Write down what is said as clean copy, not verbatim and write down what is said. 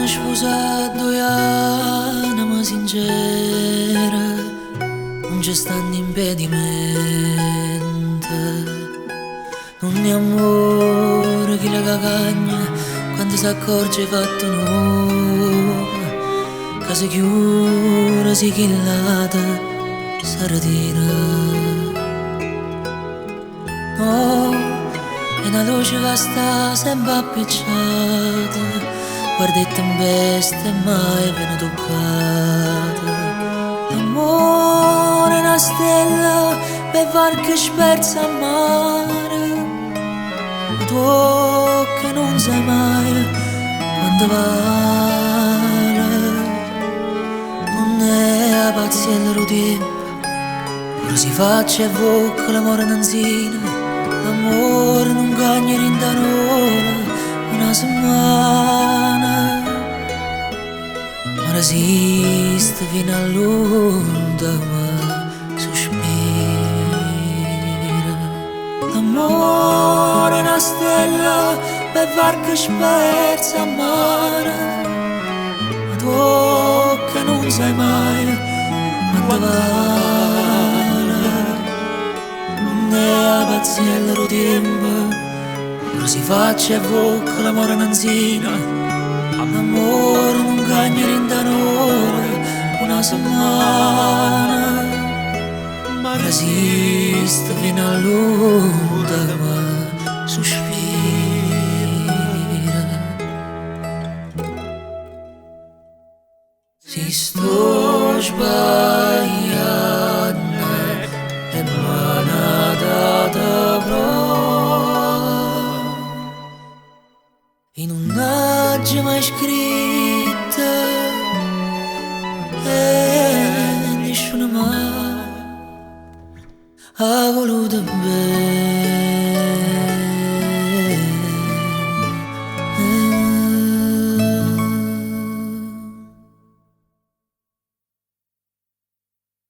sposat 2 anni ma sincera, non c'è stanno impedimenti, non è amore che la cagagna quando si accorge fatto nuovo, che si chiude, si chillata, si ritira. No, e una luce che sta sempre appicciata, guarda e tempeste mai viene toccata. L'amore è una stella per far che sperza a mare, ma tu che non sai mai quando vale. Non è la pazienza del tempo, però si faccia e vocca l'amore non insina. L'amore non cagna in un'ora, una setmana, ma resiste fino all'ultima sospira. L'amore è una stella per far che sperza a mare, ma tu che non sai mai quando vale. Non è la pazienza del tempo, però si faccia e vocca l'amore non insina. L'amore non cagna in un'ora, una setmana, ma resiste fino all'ultima sospira. Si sto sbagliando e m'ha data prova in un'aggia mai scritta e nessuno mai ha voluto bene.